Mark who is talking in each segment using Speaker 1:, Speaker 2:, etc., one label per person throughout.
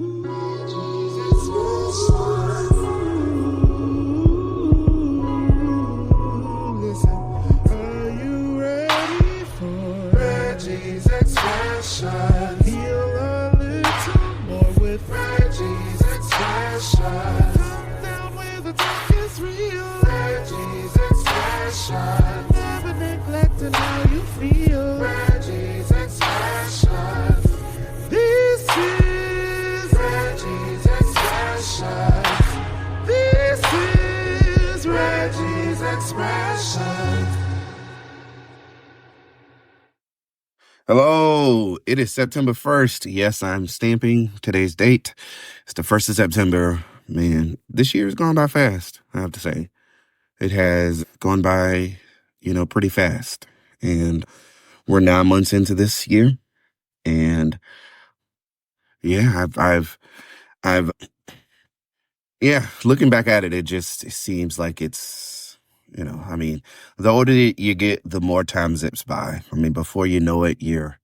Speaker 1: Listen, are you ready for Reggie's expression? Feel a little more with Reggie's expression. Come down where the talk is real. Reggie's expression. Never neglecting how you feel. Reggie's expression. This is Reggie's expression. This is Reggie's expression.
Speaker 2: Hello, it is September 1st. Yes, I'm stamping today's date. It's the 1st of September. Man, this year has gone by fast, I have to say. It has gone by, pretty fast. And we're 9 months into this year. And yeah, looking back at it, it just seems like it's, the older you get, the more time zips by. Before you know it, you're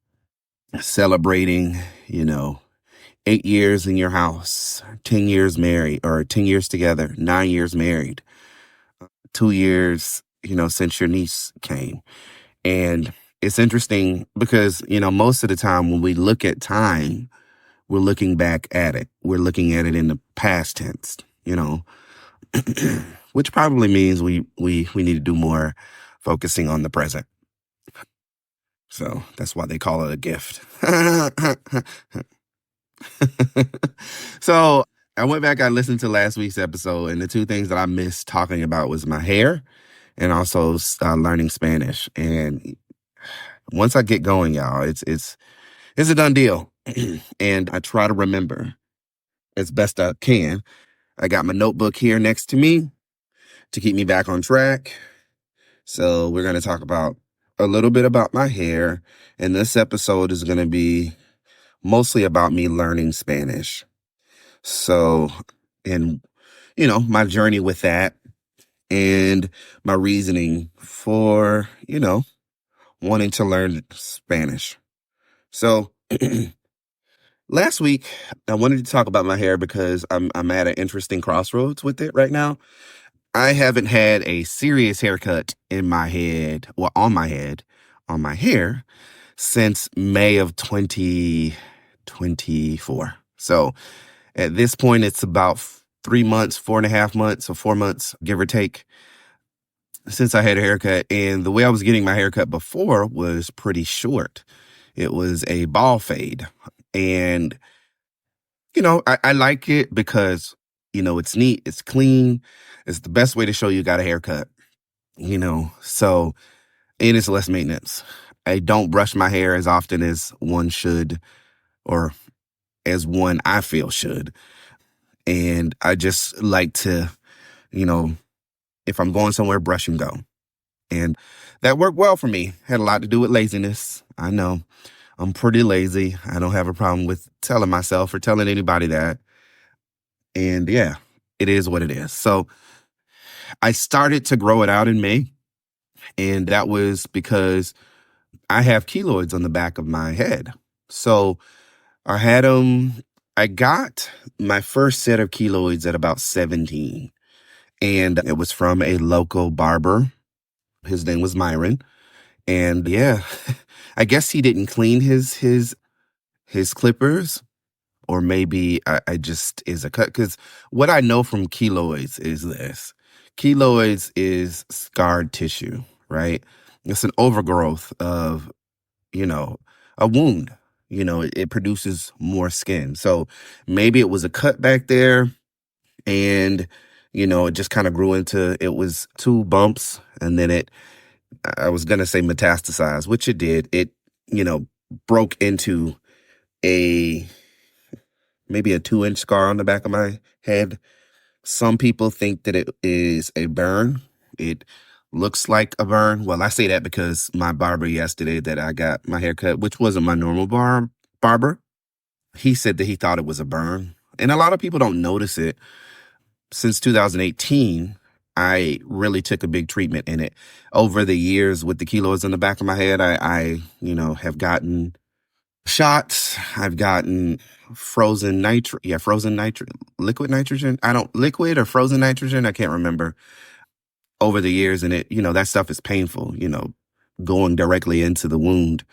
Speaker 2: celebrating, 8 years in your house, 10 years married, or 10 years together, 9 years married, 2 years, since your niece came. And it's interesting because, most of the time when we look at time, we're looking back at it. We're looking at it in the past tense, which probably means we need to do more focusing on the present. So that's why they call it a gift. So I went back, I listened to last week's episode, and the two things that I missed talking about was my hair and also learning Spanish. And once I get going, y'all, it's a done deal. And I try to remember as best I can. I got my notebook here next to me to keep me back on track. So we're going to talk about a little bit about my hair. And this episode is going to be mostly about me learning Spanish. So, and, my journey with that and my reasoning for, wanting to learn Spanish. So last week, I wanted to talk about my hair because I'm at an interesting crossroads with it right now. I haven't had a serious haircut in my head, or on my hair, since May of 2024. So at this point, it's about 3 months, 4.5 months, or 4 months, give or take, since I had a haircut. And the way I was getting my haircut before was pretty short. It was a ball fade. And, I like it because, it's neat, it's clean. It's the best way to show you got a haircut, so, and it's less maintenance. I don't brush my hair as often as one should, or as one I feel should. And I just like to, if I'm going somewhere, brush and go. And that worked well for me. Had a lot to do with laziness. I know. I'm pretty lazy. I don't have a problem with telling myself or telling anybody that. And yeah, it is what it is. So I started to grow it out in May. And that was because I have keloids on the back of my head. So I got my first set of keloids at about 17. And it was from a local barber. His name was Myron. And yeah, I guess he didn't clean his clippers, or maybe I just is a cut. Because what I know from keloids is this. Keloids is scarred tissue, right? It's an overgrowth of, a wound. It produces more skin. So maybe it was a cut back there, and, it just kind of grew into, it was 2 bumps, and then I was going to say metastasized, which it did. It, broke into maybe a 2-inch scar on the back of my head. Some people think that it is a burn. It looks like a burn. Well, I say that because my barber yesterday that I got my haircut, which wasn't my normal barber, he said that he thought it was a burn. And a lot of people don't notice it. Since 2018, I really took a big treatment in it. Over the years with the keloids on the back of my head, I have gotten shots. I've gotten liquid nitrogen. Liquid or frozen nitrogen. I can't remember over the years. And that stuff is painful, going directly into the wound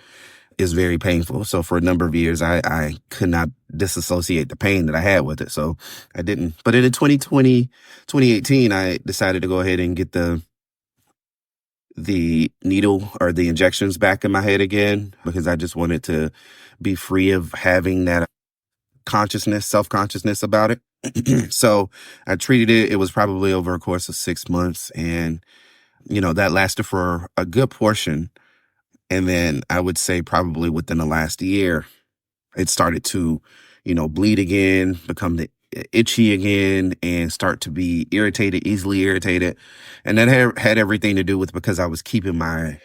Speaker 2: is very painful. So for a number of years, I could not disassociate the pain that I had with it. So I didn't. But in 2018, I decided to go ahead and get the needle or the injections back in my head again, because I just wanted to be free of having that self-consciousness about it. So I treated it. It was probably over a course of 6 months. And, that lasted for a good portion. And then I would say probably within the last year, it started to, bleed again, become itchy again, and start to be easily irritated. And that had everything to do with because I was keeping my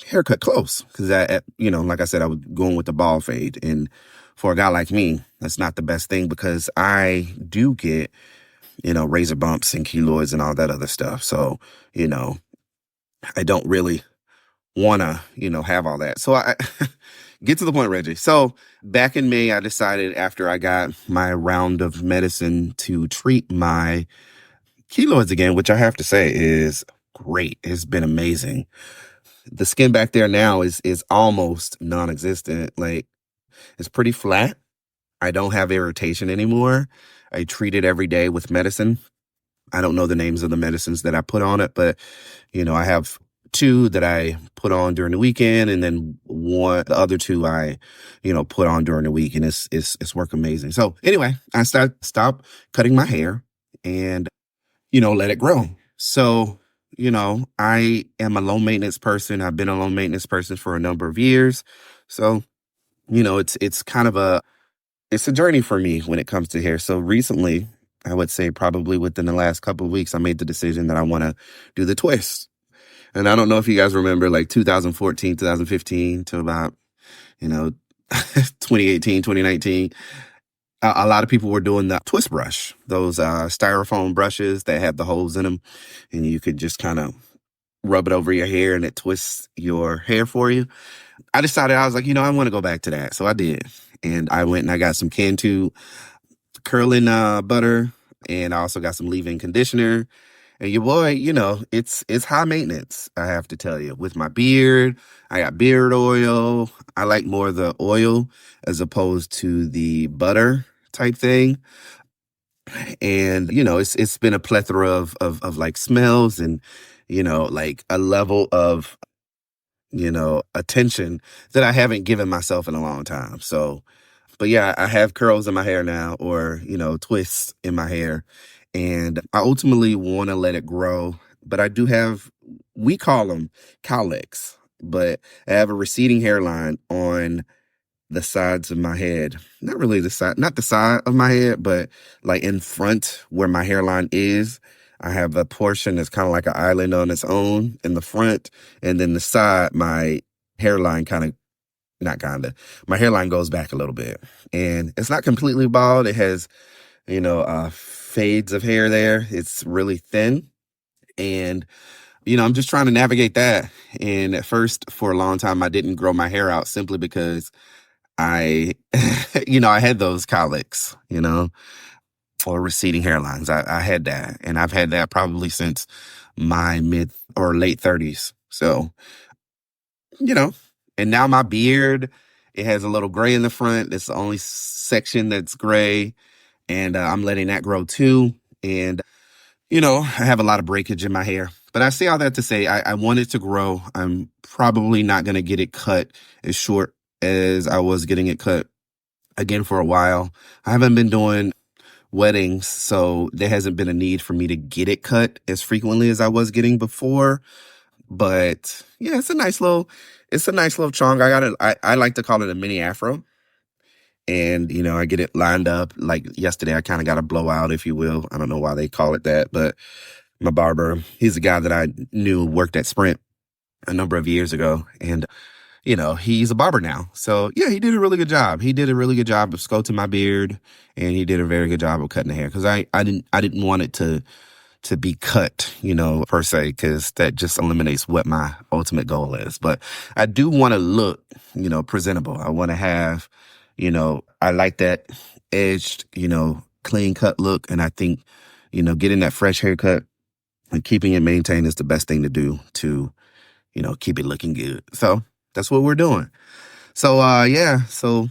Speaker 2: haircut close. Because like I said, I was going with the ball fade. And for a guy like me, that's not the best thing, because I do get, razor bumps and keloids and all that other stuff. So, I don't really want to, have all that. So I get to the point, Reggie. So back in May, I decided, after I got my round of medicine, to treat my keloids again, which I have to say is great. It's been amazing. The skin back there now is almost non-existent. Like, it's pretty flat. I don't have irritation anymore. I treat it every day with medicine. I don't know the names of the medicines that I put on it, but, I have 2 that I put on during the weekend, and then the other 2 I, put on during the week, and it's worked amazing. So anyway, I stopped cutting my hair and, let it grow. So, I am a low maintenance person. I've been a low maintenance person for a number of years. So, it's kind of it's a journey for me when it comes to hair. So recently, I would say probably within the last couple of weeks, I made the decision that I want to do the twist. And I don't know if you guys remember, like 2014, 2015 to about, 2018, 2019, a lot of people were doing the twist brush, those styrofoam brushes that have the holes in them, and you could just kind of rub it over your hair and it twists your hair for you. I decided, I was like, I want to go back to that. So I did. And I went and I got some Cantu curling butter, and I also got some leave-in conditioner. And your boy, it's high maintenance, I have to tell you. With my beard, I got beard oil. I like more of the oil as opposed to the butter type thing. And, it's been a plethora of like smells and, like a level of, attention that I haven't given myself in a long time. So, but yeah, I have curls in my hair now, or, twists in my hair. And I ultimately want to let it grow. But I do have, we call them cowlicks, but I have a receding hairline on the sides of my head. Not the side of my head, but like in front where my hairline is. I have a portion that's kind of like an island on its own in the front. And then the side, my hairline my hairline goes back a little bit. And it's not completely bald. It has, fades of hair there. It's really thin. And, I'm just trying to navigate that. And at first, for a long time, I didn't grow my hair out simply because I had those cowlicks, or receding hairlines. I had that. And I've had that probably since my mid or late 30s. So, and now my beard, it has a little gray in the front. It's the only section that's gray. And I'm letting that grow too. And, I have a lot of breakage in my hair. But I say all that to say I want it to grow. I'm probably not going to get it cut as short as I was getting it cut again for a while. I haven't been doing weddings, so there hasn't been a need for me to get it cut as frequently as I was getting before. But yeah, it's a nice little chong. I like to call it a mini afro. And, I get it lined up. Like yesterday, I kind of got a blowout, if you will. I don't know why they call it that, but my barber, he's a guy that I knew worked at Sprint a number of years ago. And, he's a barber now. So yeah, he did a really good job. He did a really good job of sculpting my beard, and he did a very good job of cutting the hair. Cause I didn't want it to be cut, per se, because that just eliminates what my ultimate goal is. But I do want to look, presentable. I want to have, I like that edged, clean cut look. And I think, getting that fresh haircut and keeping it maintained is the best thing to do to, keep it looking good. So that's what we're doing. So, yeah, so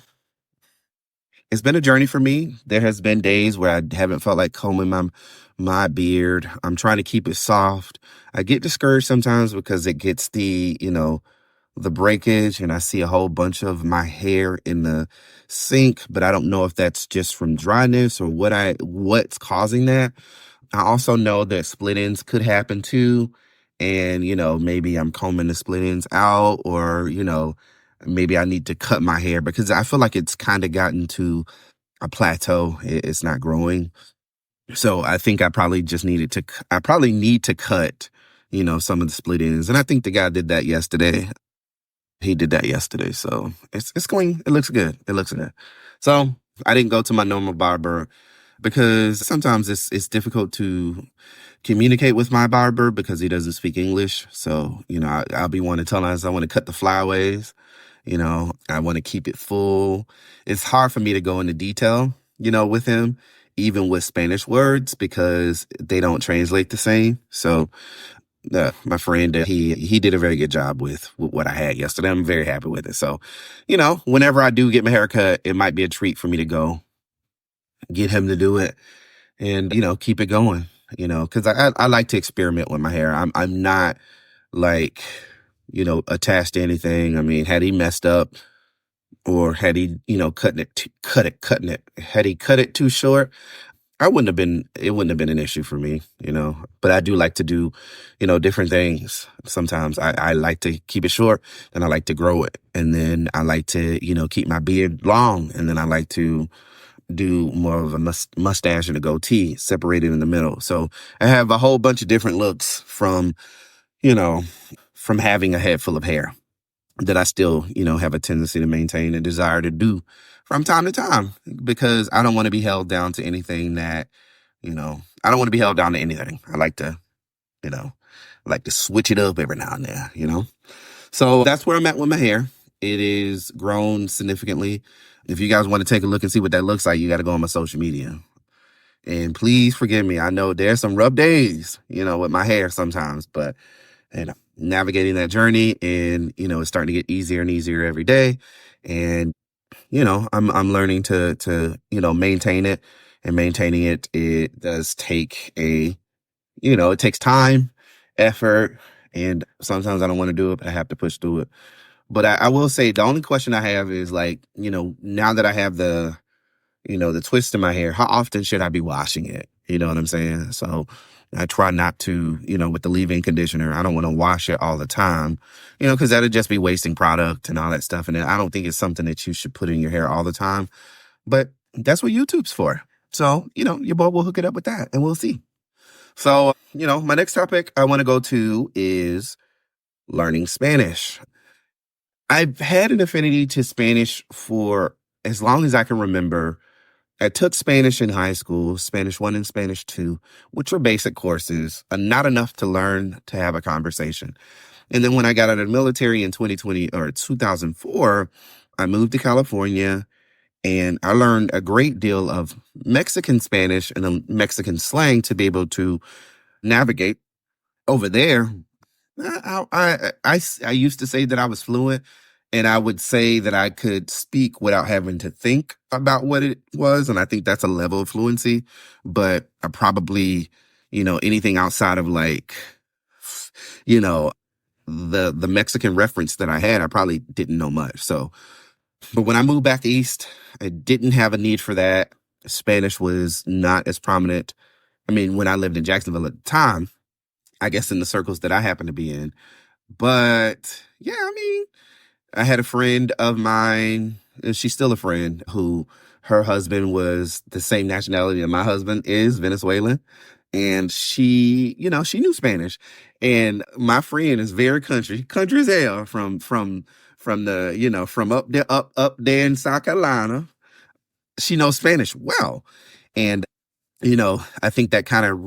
Speaker 2: it's been a journey for me. There has been days where I haven't felt like combing my beard. I'm trying to keep it soft. I get discouraged sometimes because it gets the breakage and I see a whole bunch of my hair in the sink, but I don't know if that's just from dryness or what's causing that. I also know that split ends could happen too. And, maybe I'm combing the split ends out or, maybe I need to cut my hair because I feel like it's kind of gotten to a plateau. It's not growing. So I think I probably need to cut, some of the split ends. And I think the guy did that yesterday. He did that yesterday. So it looks good. It looks good. So I didn't go to my normal barber because sometimes it's difficult to communicate with my barber because he doesn't speak English. So, I'll be wanting to tell him I want to cut the flyaways. I want to keep it full. It's hard for me to go into detail, with him, even with Spanish words because they don't translate the same. So my friend, he did a very good job with what I had yesterday. I'm very happy with it. So, whenever I do get my hair cut, it might be a treat for me to go get him to do it and, keep it going, because I like to experiment with my hair. I'm not like, attached to anything. I mean, had he messed up or had he, cutting it, had he cut it too short, it wouldn't have been an issue for me, but I do like to do, different things. Sometimes I like to keep it short and I like to grow it. And then I like to, keep my beard long. And then I like to do more of a mustache and a goatee separated in the middle. So I have a whole bunch of different looks from having a head full of hair that I still, have a tendency to maintain and desire to do from time to time because I don't want to be held down to anything that, I don't want to be held down to anything. I like to, switch it up every now and then, So that's where I'm at with my hair. It is grown significantly. If you guys want to take a look and see what that looks like, you got to go on my social media. And please forgive me. I know there's some rough days, with my hair sometimes, but navigating that journey and, it's starting to get easier and easier every day. And, I'm learning to maintain it, and maintaining it does take it takes time, effort, and sometimes I don't want to do it, but I have to push through it. But I will say the only question I have is like, now that I have the twist in my hair, how often should I be washing it? You know what I'm saying? So I try not to, with the leave-in conditioner, I don't want to wash it all the time, because that'd just be wasting product and all that stuff. And I don't think it's something that you should put in your hair all the time, but that's what YouTube's for. So, your boy will hook it up with that and we'll see. So, my next topic I want to go to is learning Spanish. I've had an affinity to Spanish for as long as I can remember. I took Spanish in high school, Spanish 1 and Spanish 2, which were basic courses, not enough to learn to have a conversation. And then when I got out of the military in 2004, I moved to California and I learned a great deal of Mexican Spanish and Mexican slang to be able to navigate over there. I used to say that I was fluent, and I would say that I could speak without having to think about what it was. And I think that's a level of fluency. But I probably, anything outside of like, the Mexican reference that I had, I probably didn't know much. So, but when I moved back east, I didn't have a need for that. Spanish was not as prominent. I mean, when I lived in Jacksonville at the time, I guess in the circles that I happen to be in. But yeah, I mean, I had a friend of mine, and she's still a friend, who her husband was the same nationality that my husband is, Venezuelan. And she knew Spanish. And my friend is very country as hell from the, from up there in South Carolina. She knows Spanish well. And, I think that kind of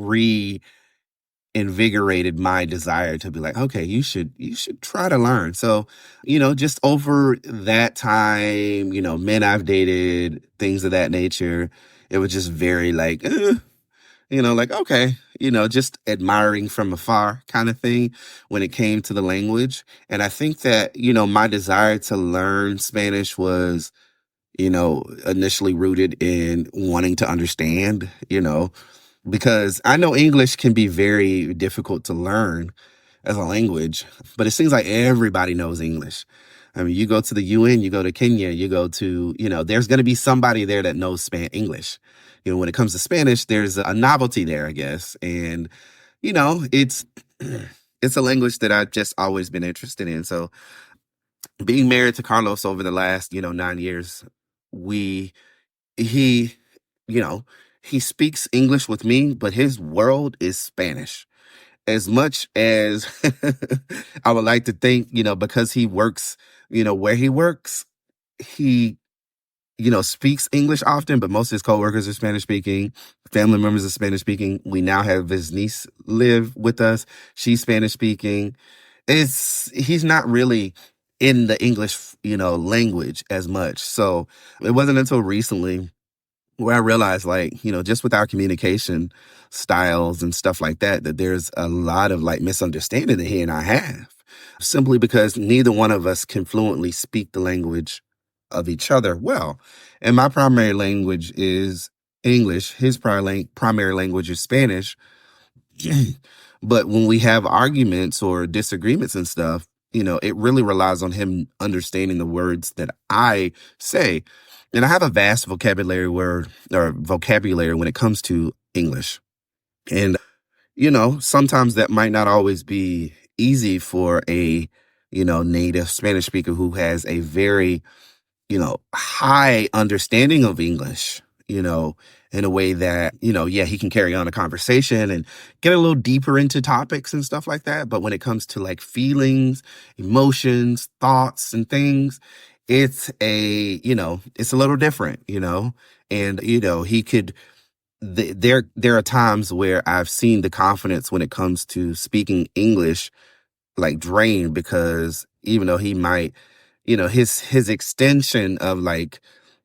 Speaker 2: invigorated my desire to be like, okay, you should try to learn. So, just over that time, men I've dated, things of that nature, it was just very like, like, okay, just admiring from afar kind of thing when it came to the language. And I think that, my desire to learn Spanish was, initially rooted in wanting to understand, because I know English can be very difficult to learn as a language, but it seems like everybody knows English. I mean, you go to the UN, you go to Kenya, you go to, there's going to be somebody there that knows English. When it comes to Spanish, there's a novelty there, I guess. And, it's it's a language that I've just always been interested in. So being married to Carlos over the last, 9 years, he, you know, he speaks English with me, but his world is Spanish. As much as I would like to think, because he works, where he works, he, speaks English often, but most of his coworkers are Spanish speaking. Family members are Spanish speaking. We now have his niece live with us. She's Spanish speaking. He's not really in the English, language as much. So it wasn't until recently where I realized, like, just with our communication styles and stuff like that, that there's a lot of like misunderstanding that he and I have, simply because neither one of us can fluently speak the language of each other well. And my primary language is English. His primary language is Spanish. But when we have arguments or disagreements and stuff, it really relies on him understanding the words that I say. And I have a vast vocabulary when it comes to English. And, sometimes that might not always be easy for a, native Spanish speaker who has a very, high understanding of English, in a way that, he can carry on a conversation and get a little deeper into topics and stuff like that. But when it comes to like feelings, emotions, thoughts and things, it's it's a little different, and, he could, there are times where I've seen the confidence when it comes to speaking English like drain, because even though he might, his extension of like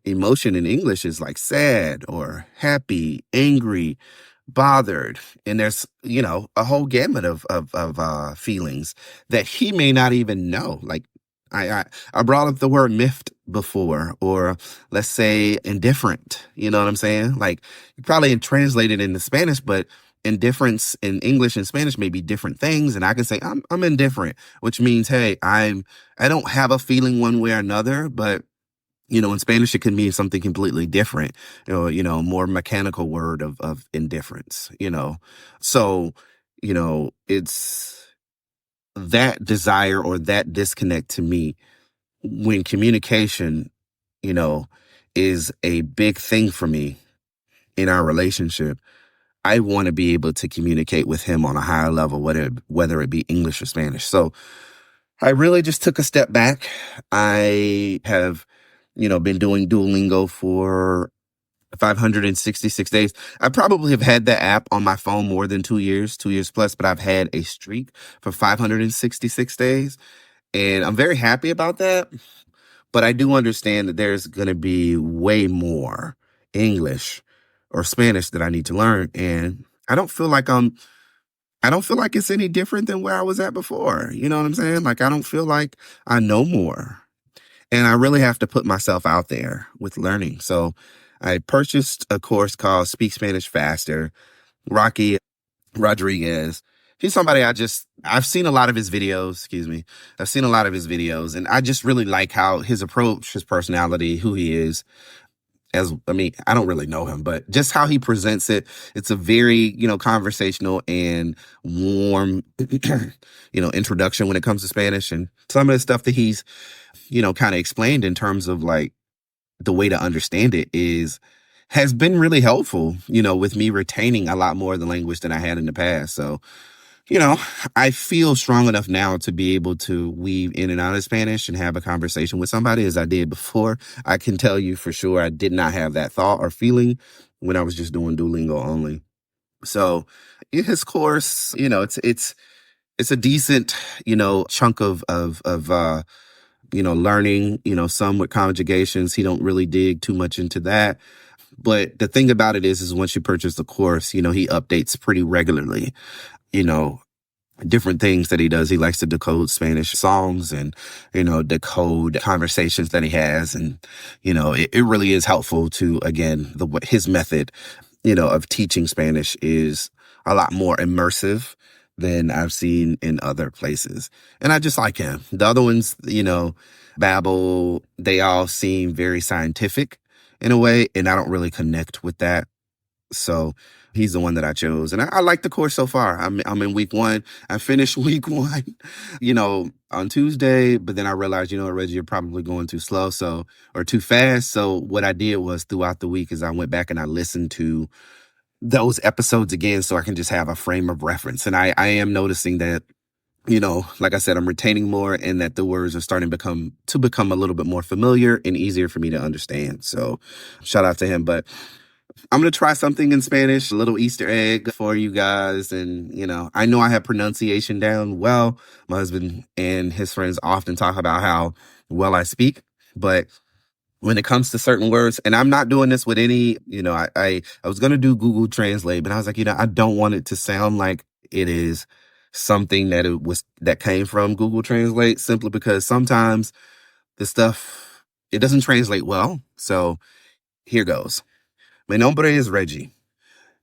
Speaker 2: emotion in English is like sad or happy, angry, bothered. And there's, a whole gamut of feelings that he may not even know. Like I brought up the word miffed before, or let's say indifferent. You know what I'm saying? Like, you probably translate it into Spanish, but indifference in English and Spanish may be different things. And I can say I'm indifferent, which means, hey, I don't have a feeling one way or another. But in Spanish, it can mean something completely different. More mechanical word of indifference. So it's that desire or that disconnect to me when communication, is a big thing for me in our relationship. I want to be able to communicate with him on a higher level, whether it be English or Spanish. So I really just took a step back. I have, been doing Duolingo for 566 days. I probably have had that app on my phone more than 2 years plus, but I've had a streak for 566 days. And I'm very happy about that. But I do understand that there's going to be way more English or Spanish that I need to learn. And I don't feel like it's any different than where I was at before. You know what I'm saying? Like, I don't feel like I know more. And I really have to put myself out there with learning. So I purchased a course called Speak Spanish Faster. Rocky Rodriguez. He's somebody I've seen a lot of his videos, I've seen a lot of his videos, and I just really like how his approach, his personality, who he is. I don't really know him, but just how he presents it, it's a very, conversational and warm, introduction when it comes to Spanish. And some of the stuff that he's, kind of explained in terms of like the way to understand it has been really helpful, with me retaining a lot more of the language than I had in the past. So, I feel strong enough now to be able to weave in and out of Spanish and have a conversation with somebody as I did before. I can tell you for sure I did not have that thought or feeling when I was just doing Duolingo only. So in his course, it's a decent, chunk of learning, some with conjugations. He don't really dig too much into that. But the thing about it is once you purchase the course, he updates pretty regularly, you know, different things that he does. He likes to decode Spanish songs and, decode conversations that he has. And, it really is helpful to, again, his method, of teaching Spanish is a lot more immersive than I've seen in other places. And I just like him. The other ones, Babbel, they all seem very scientific in a way, and I don't really connect with that. So he's the one that I chose. And I like the course so far. I'm in week 1. I finished week 1, on Tuesday, but then I realized, Reggie, you're probably going too slow, or too fast. So what I did was throughout the week is I went back and I listened to those episodes again so I can just have a frame of reference. And I am noticing that, like I said, I'm retaining more and that the words are starting to become a little bit more familiar and easier for me to understand. So shout out to him. But I'm going to try something in Spanish, a little Easter egg for you guys. And, I know I have pronunciation down well. My husband and his friends often talk about how well I speak, but when it comes to certain words, and I'm not doing this with any, I was going to do Google Translate, but I was like, I don't want it to sound like it is something that came from Google Translate, simply because sometimes the stuff, it doesn't translate well. So here goes. Mi nombre es Reggie.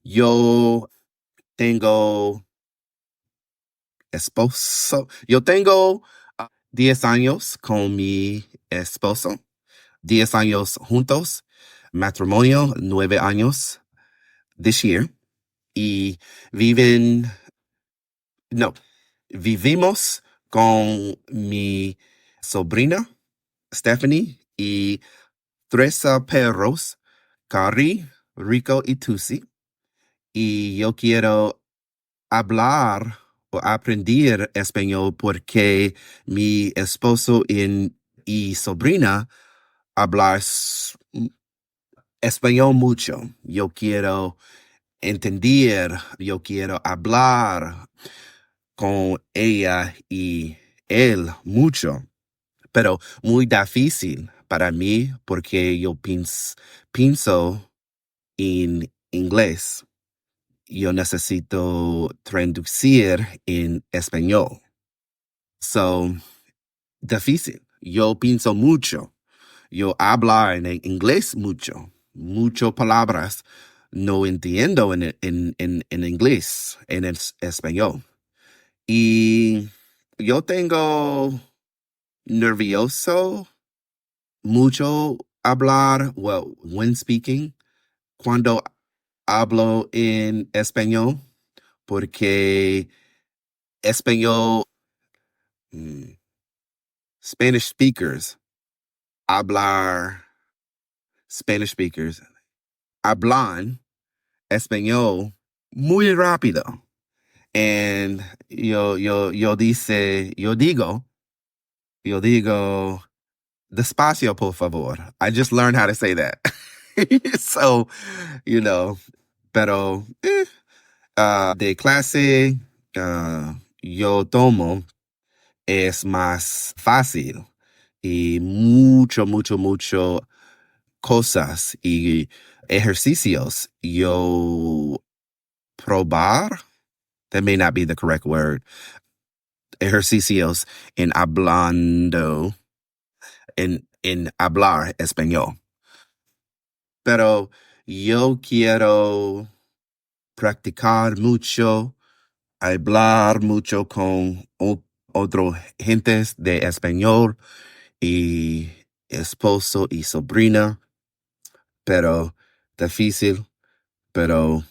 Speaker 2: Yo tengo esposo. Yo tengo 10 años con mi esposo. 10 años juntos, matrimonio 9 años this year, y vivimos con mi sobrina Stephanie y 3 perros, Cari, Rico y Tusi, y yo quiero hablar o aprender español porque mi esposo y sobrina hablar español mucho. Yo quiero entender, yo quiero hablar con ella y él mucho, pero muy difícil para mí porque yo pienso en inglés. Yo necesito traducir en español. So, difícil. Yo pienso mucho. Yo hablo en inglés mucho palabras no entiendo en inglés, en el español. Y yo tengo nervioso mucho hablar, when speaking, cuando hablo en español, porque español, Spanish speakers hablan español muy rápido. And yo digo, despacio, por favor. I just learned how to say that. So, pero de clase yo tomo es más fácil y mucho cosas y ejercicios yo probar. That may not be the correct word. Ejercicios en hablar español. Pero yo quiero practicar mucho, hablar mucho con otros gentes de español y esposo y sobrina. Pero difícil, pero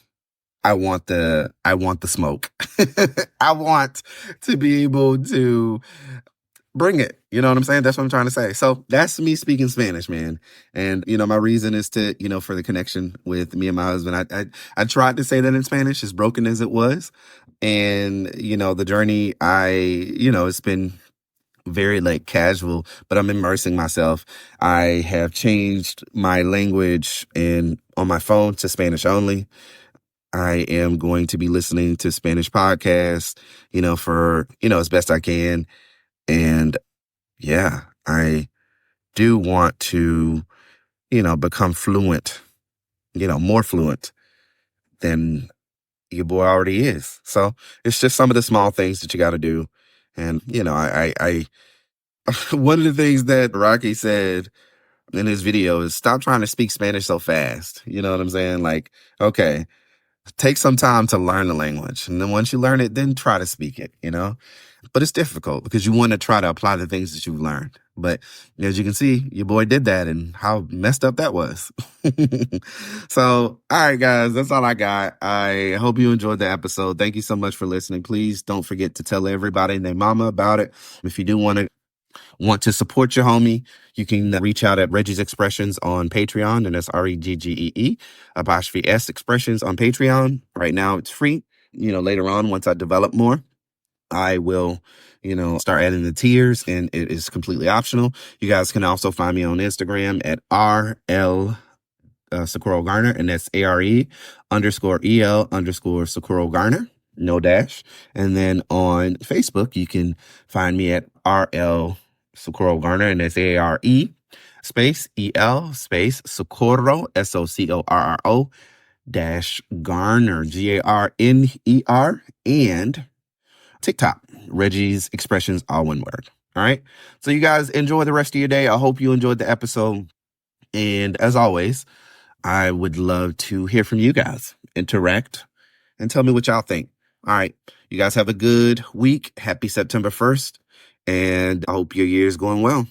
Speaker 2: I want the smoke. I want to be able to bring it. You know what I'm saying? That's what I'm trying to say. So that's me speaking Spanish, man. And, my reason is to, for the connection with me and my husband. I tried to say that in Spanish, as broken as it was. And, the journey, it's been very casual, but I'm immersing myself. I have changed my language on my phone to Spanish only. I am going to be listening to Spanish podcasts, for, as best I can. And yeah, I do want to, become fluent, more fluent than your boy already is. So it's just some of the small things that you got to do. And, I one of the things that Rocky said in his video is stop trying to speak Spanish so fast. You know what I'm saying? Like, okay, take some time to learn the language. And then once you learn it, then try to speak it, But it's difficult because you want to try to apply the things that you've learned. But as you can see, your boy did that and how messed up that was. So, all right, guys, that's all I got. I hope you enjoyed the episode. Thank you so much for listening. Please don't forget to tell everybody and their mama about it. If you do want to support your homie, you can reach out at Reggie's Expressions on Patreon, and that's REGGEE_S Expressions on Patreon. Right now it's free. Later on, once I develop more, I will, start adding the tiers, and it is completely optional. You guys can also find me on Instagram at RL Sakura Garner, and that's ARE_EL_Sakura Garner, no dash. And then on Facebook, you can find me at RL Socorro Garner, and that's ARE space EL space Socorro SOCORRO dash Garner GARNER, and TikTok Reggie's Expressions, all one word. All right. So you guys enjoy the rest of your day. I hope you enjoyed the episode. And as always, I would love to hear from you guys, interact, and tell me what y'all think. All right. You guys have a good week. Happy September 1st. And I hope your year is going well.